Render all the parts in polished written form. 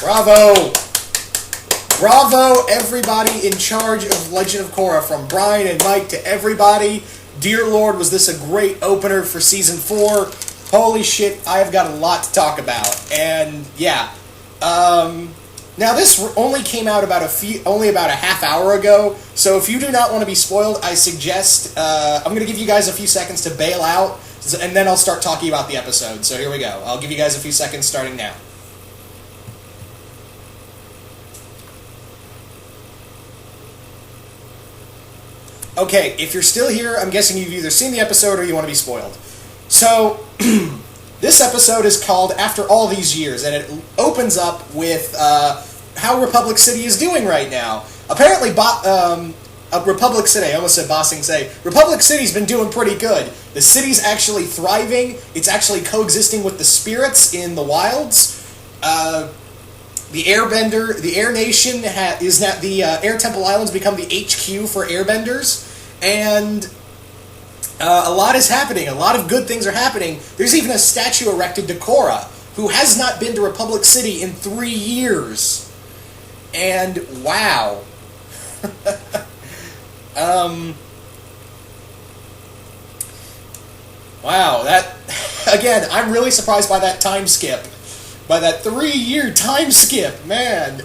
Bravo! Bravo, everybody in charge of Legend of Korra, from Brian and Mike to everybody. Dear Lord, was this a great opener for Season 4. Holy shit, I've got a lot to talk about. And, yeah. Now, this only came out only about a half hour ago, so if you do not want to be spoiled, I suggest, I'm going to give you guys a few seconds to bail out, and then I'll start talking about the episode. So here we go. I'll give you guys a few seconds starting now. Okay, if you're still here, I'm guessing you've either seen the episode or you want to be spoiled. So, this episode is called After All These Years, and it opens up with how Republic City is doing right now. Apparently, Republic City, I almost said Bossing Say, Republic City's been doing pretty good. The city's actually thriving. It's actually coexisting with the spirits in the wilds. The Air Nation is now the Air Temple Islands become the HQ for Airbenders, and a lot is happening. A lot of good things are happening. There's even a statue erected to Korra, who has not been to Republic City in 3 years. And wow. Wow, that again, I'm really surprised by that time skip. By that 3-year time skip, man.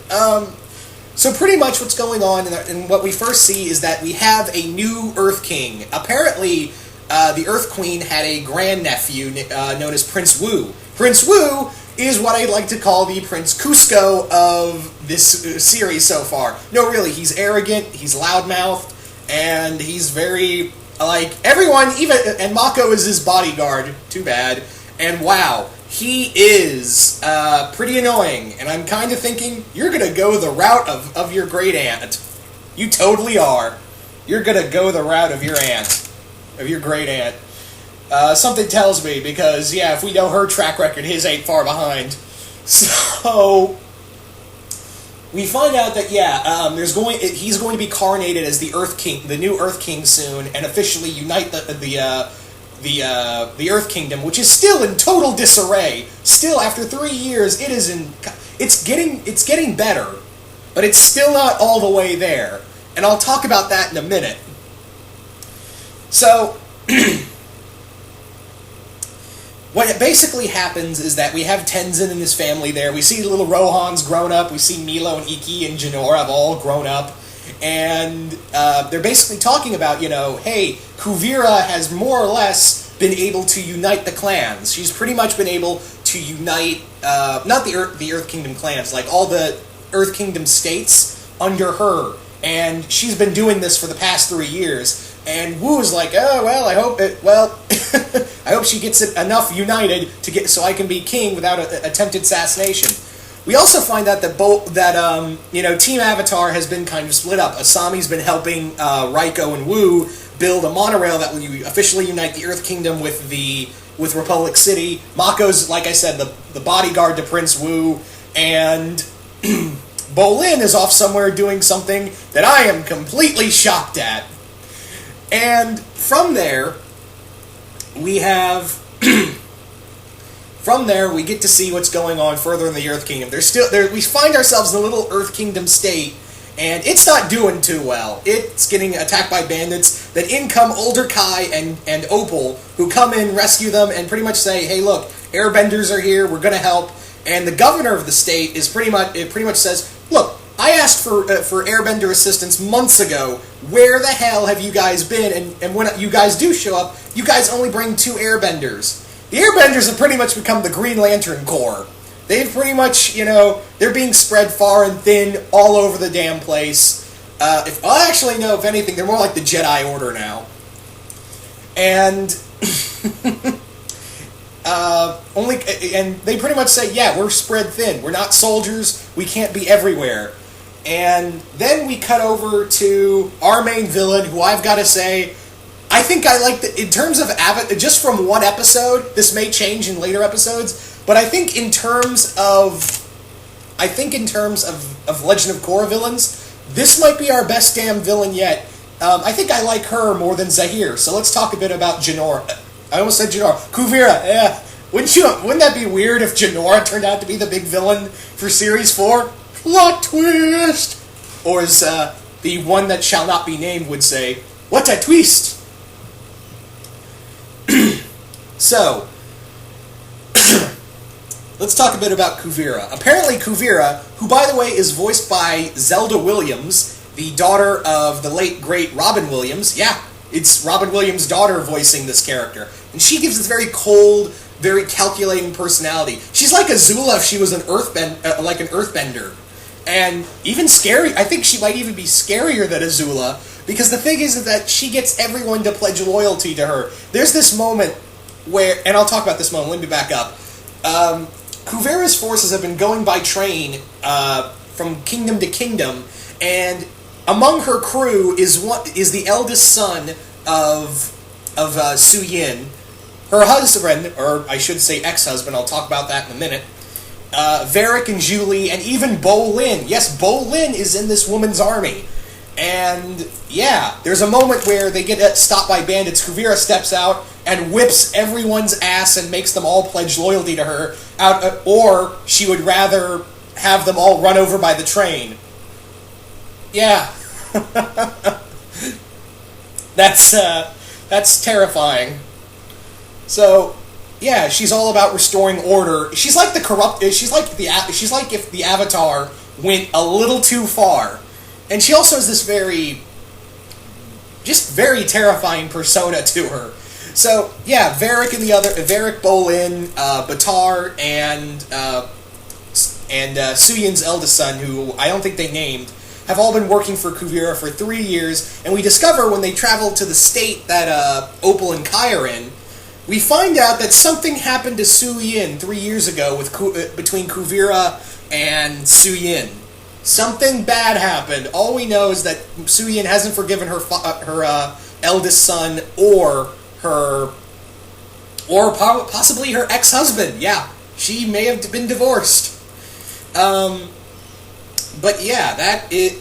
So pretty much what's going on, and what we first see is that we have a new Earth King. Apparently, the Earth Queen had a grandnephew known as Prince Wu. Prince Wu is what I'd like to call the Prince Cusco of this series so far. No, really, he's arrogant, he's loudmouthed, and he's very, like, everyone, and Mako is his bodyguard, too bad, and wow. He is pretty annoying, and I'm kind of thinking, you're going to go the route of your great aunt. You totally are. You're going to go the route of your aunt, of your great aunt. Something tells me, because, yeah, if we know her track record, his ain't far behind. So, we find out that, yeah, he's going to be coronated as the Earth King, the new Earth King soon, and officially unite the Earth Kingdom, which is still in total disarray. Still, after 3 years, it's getting better, but it's still not all the way there. And I'll talk about that in a minute. So, what basically happens is that we have Tenzin and his family there. We see little Rohan's grown up. We see Milo and Iki and Jinora have all grown up. And they're basically talking about, hey, Kuvira has more or less been able to unite the clans. She's pretty much been able to unite, not the Earth Kingdom clans, like all the Earth Kingdom states under her. And she's been doing this for the past 3 years. And Wu is like, oh, well, I hope I hope she gets it enough united so I can be king without an attempted assassination. We also find out that Team Avatar has been kind of split up. Asami's been helping Raiko and Wu build a monorail that will officially unite the Earth Kingdom with Republic City. Mako's, like I said, the bodyguard to Prince Wu, and Bolin is off somewhere doing something that I am completely shocked at. And from there, we have. From there, we get to see what's going on further in the Earth Kingdom. We find ourselves in a little Earth Kingdom state, and it's not doing too well. It's getting attacked by bandits. Then in come Older Kai and Opal, who come in, rescue them, and pretty much say, hey, look, airbenders are here, we're going to help. And the governor of the state pretty much says, look, I asked for airbender assistance months ago. Where the hell have you guys been? And when you guys do show up, you guys only bring 2 airbenders. The airbenders have pretty much become the Green Lantern Corps. They've pretty much, they're being spread far and thin all over the damn place. If anything, they're more like the Jedi Order now. And and they pretty much say, yeah, we're spread thin. We're not soldiers. We can't be everywhere. And then we cut over to our main villain, who I've got to say, I think I like in terms of just from one episode. This may change in later episodes, but I think in terms of Legend of Korra villains, this might be our best damn villain yet. I think I like her more than Zahir. So let's talk a bit about Jinora. I almost said Jinora. Kuvira. Yeah. Wouldn't that be weird if Jinora turned out to be the big villain for Series 4? Plot twist! Or as the one that shall not be named would say, what a twist! So, let's talk a bit about Kuvira. Apparently Kuvira, who by the way is voiced by Zelda Williams, the daughter of the late great Robin Williams. Yeah, it's Robin Williams' daughter voicing this character. And she gives this very cold, very calculating personality. She's like Azula if she was an earthbender. And even scary, I think she might even be scarier than Azula, because the thing is that she gets everyone to pledge loyalty to her. There's this moment where, and I'll talk about this moment, let me back up. Kuvira's forces have been going by train from kingdom to kingdom, and among her crew is the eldest son of Su Yin, her husband, or I should say ex-husband, I'll talk about that in a minute, Varric and Julie, and even Bo Lin. Yes, Bo Lin is in this woman's army. And, yeah, there's a moment where they get stopped by bandits. Kuvira steps out and whips everyone's ass and makes them all pledge loyalty to her, or she would rather have them all run over by the train. Yeah. That's terrifying. So, yeah, she's all about restoring order. She's like if the Avatar went a little too far. And she also has this very terrifying persona to her. So, yeah, Varric, Bolin, Batar, and Su Yin's eldest son, who I don't think they named, have all been working for Kuvira for 3 years, and we discover when they travel to the state that Opal and Kai are in, we find out that something happened to Su Yin 3 years ago between Kuvira and Su Yin. Something bad happened. All we know is that Su Yin hasn't forgiven her eldest son or possibly her ex-husband. Yeah, she may have been divorced. But yeah,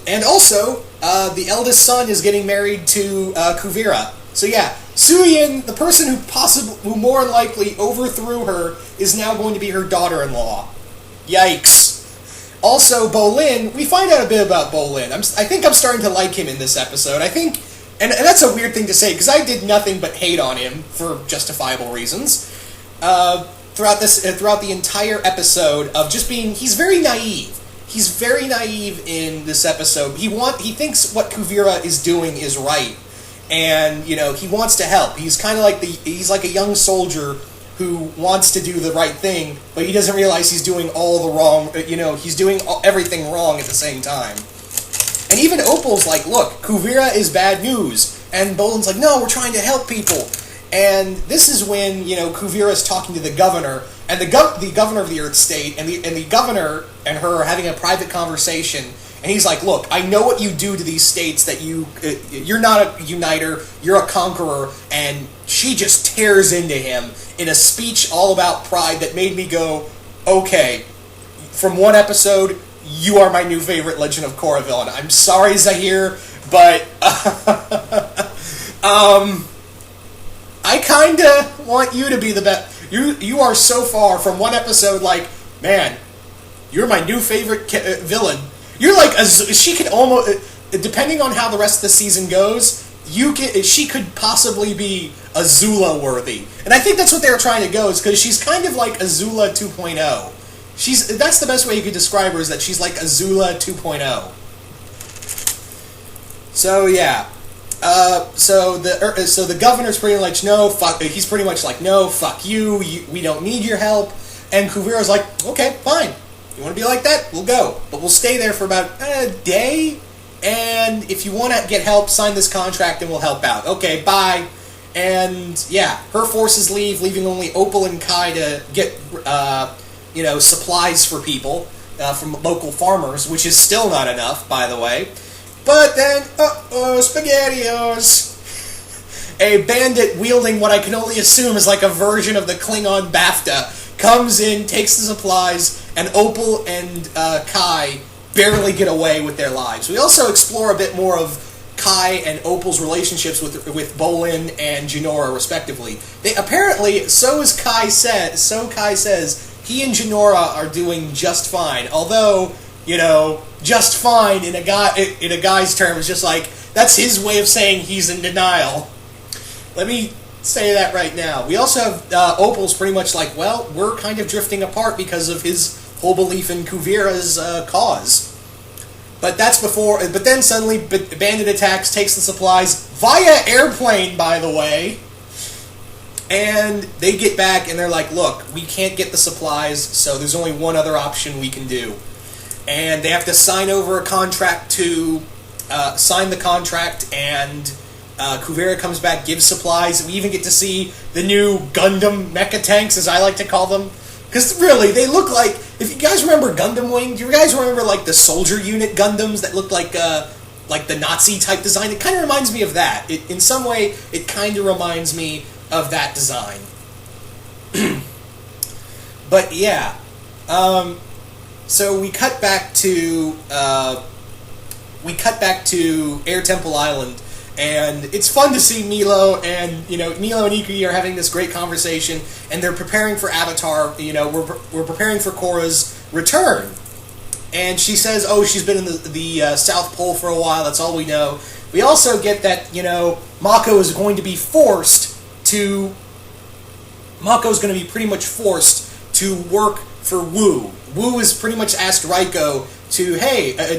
and also the eldest son is getting married to Kuvira. So yeah, Su Yin, the person who more likely overthrew her, is now going to be her daughter-in-law. Yikes. Also, Bolin, we find out a bit about Bolin. I think I'm starting to like him in this episode. I think, and that's a weird thing to say, because I did nothing but hate on him, for justifiable reasons, throughout the entire episode of just being, he's very naive. He's very naive in this episode. He thinks what Kuvira is doing is right, and, you know, he wants to help. He's kind of like he's like a young soldier who wants to do the right thing, but he doesn't realize he's doing all the wrong, he's doing everything wrong at the same time. And even Opal's like, look, Kuvira is bad news. And Bolin's like, no, we're trying to help people. And this is when, Kuvira's talking to the governor, and the governor of the Earth State, and the governor and her are having a private conversation, and he's like, look, I know what you do to these states, that you're not a uniter, you're a conqueror, and she just tears into him in a speech all about pride that made me go, okay, from one episode, you are my new favorite Legend of Korra villain. I'm sorry, Zahir, but I kinda want you to be the best. You are so far from one episode like, man, you're my new favorite villain. You're like, she could almost, depending on how the rest of the season goes, she could possibly be Azula worthy. And I think that's what they were trying to go, is because she's kind of like Azula 2.0. That's the best way you could describe her, is that she's like Azula 2.0. So yeah. So the governor's pretty much he's pretty much like, no, fuck you, we don't need your help. And Kuvira's like, okay, fine. You want to be like that? We'll go. But we'll stay there for about a day, and if you want to get help, sign this contract and we'll help out. Okay, bye. And yeah, her forces leaving only Opal and Kai to get, supplies for people from local farmers, which is still not enough, by the way. But then, SpaghettiOs! A bandit wielding what I can only assume is like a version of the Klingon BAFTA comes in, takes the supplies, and Opal and Kai barely get away with their lives. We also explore a bit more of Kai and Opal's relationships with Bolin and Jinora, respectively. They apparently, so Kai says, he and Jinora are doing just fine. Although, just fine in a guy's term is just like, that's his way of saying he's in denial. Let me say that right now. We also have Opal's pretty much like, well, we're kind of drifting apart because of his whole belief in Kuvira's cause. But that's before. But then suddenly, Bandit attacks, takes the supplies via airplane, by the way. And they get back, and they're like, "Look, we can't get the supplies, so there's only one other option we can do." And they have to sign over a contract to sign the contract, and Kuvira comes back, gives supplies. We even get to see the new Gundam mecha tanks, as I like to call them. Because really, they look like, if you guys remember Gundam Wing, do you guys remember like the soldier unit Gundams that looked like the Nazi type design? It kind of reminds me of that. In some way, it kind of reminds me of that design. But yeah, so we cut back to Air Temple Island. And it's fun to see Milo and Ikki are having this great conversation, and they're preparing for Avatar. We're preparing for Korra's return, and she says, "Oh, she's been in the South Pole for a while. That's all we know." We also get that Mako is going to be pretty much forced to work for Wu. Wu has pretty much asked Raiko to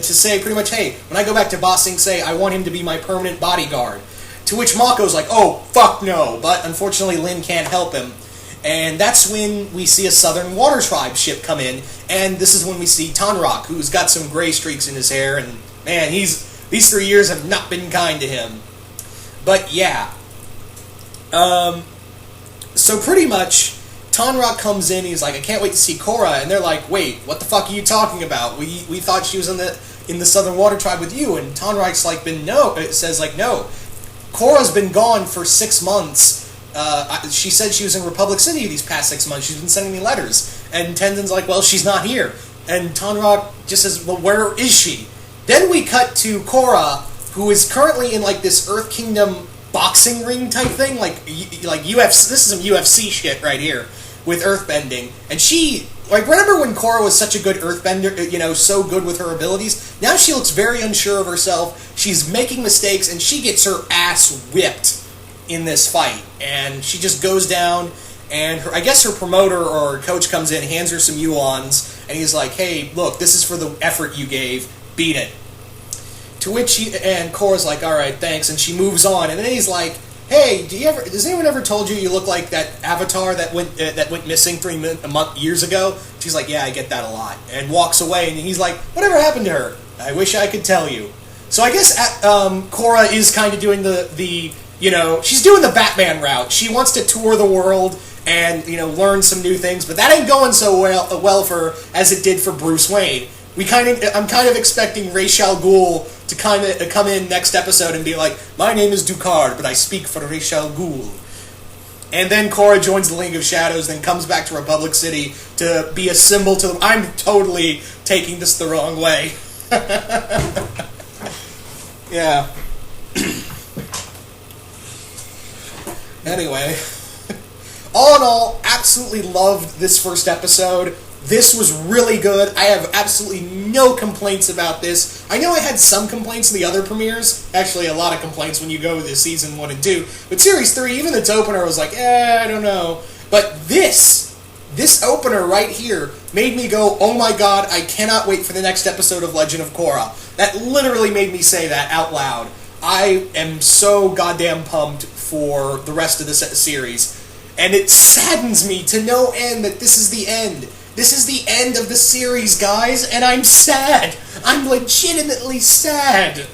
say pretty much, hey, when I go back to Ba Sing Se, I want him to be my permanent bodyguard. To which Mako's like, oh, fuck no. But unfortunately, Lin can't help him. And that's when we see a Southern Water Tribe ship come in, and this is when we see Tonraq, who's got some gray streaks in his hair, and man, these 3 years have not been kind to him. But yeah. So pretty much, Tonraq comes in, he's like, I can't wait to see Korra, and they're like, wait, what the fuck are you talking about? We thought she was in the Southern Water Tribe with you, and Tonraq's like, no, Korra's been gone for 6 months. She said she was in Republic City these past 6 months, she's been sending me letters, and Tenzin's like, well, she's not here, and Tonraq just says, well, where is she? Then we cut to Korra, who is currently in like this Earth Kingdom boxing ring type thing, like UFC, this is some UFC shit right here, with earthbending, and she, like, remember when Korra was such a good earthbender, so good with her abilities? Now she looks very unsure of herself, she's making mistakes, and she gets her ass whipped in this fight, and she just goes down, and I guess her promoter or coach comes in, hands her some yuans, and he's like, hey, look, this is for the effort you gave, beat it. To which Korra's like, alright, thanks, and she moves on, and then he's like, hey, has anyone ever told you look like that Avatar that went missing 3 years ago? She's like, yeah, I get that a lot, and walks away, and he's like, whatever happened to her? I wish I could tell you. So I guess Korra is kind of doing she's doing the Batman route. She wants to tour the world and, learn some new things, but that ain't going so well for her as it did for Bruce Wayne. I'm kind of expecting Ra's al Ghul to come in next episode and be like, my name is Ducard, but I speak for Ra's al Ghul. And then Korra joins the League of Shadows, then comes back to Republic City to be a symbol to them. I'm totally taking this the wrong way. Yeah. Anyway. All in all, absolutely loved this first episode. This was really good. I have absolutely no complaints about this. I know I had some complaints in the other premieres. Actually, a lot of complaints when you go to Season 1 and 2. But Series 3, even its opener was like, I don't know. But this opener right here made me go, oh my god, I cannot wait for the next episode of Legend of Korra. That literally made me say that out loud. I am so goddamn pumped for the rest of the series. And it saddens me to no end that this is the end. This is the end of the series, guys, and I'm sad. I'm legitimately sad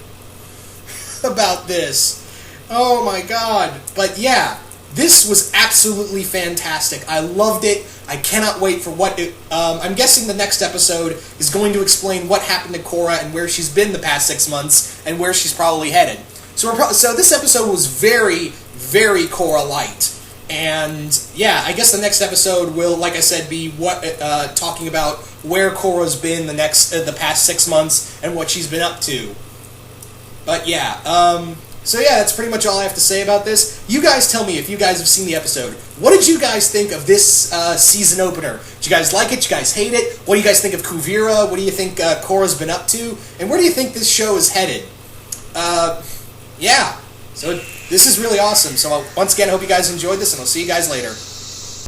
about this. Oh my god. But yeah, this was absolutely fantastic. I loved it. I cannot wait for what it... I'm guessing the next episode is going to explain what happened to Korra and where she's been the past 6 months and where she's probably headed. So this episode was very, very Korra-light. And yeah, I guess the next episode will, like I said, be talking about where Korra's been the past 6 months and what she's been up to. But yeah, so yeah, that's pretty much all I have to say about this. You guys tell me if you guys have seen the episode. What did you guys think of this season opener? Did you guys like it? Did you guys hate it? What do you guys think of Kuvira? What do you think Korra's been up to? And where do you think this show is headed? Yeah, so this is really awesome. So once again, I hope you guys enjoyed this, and I'll see you guys later.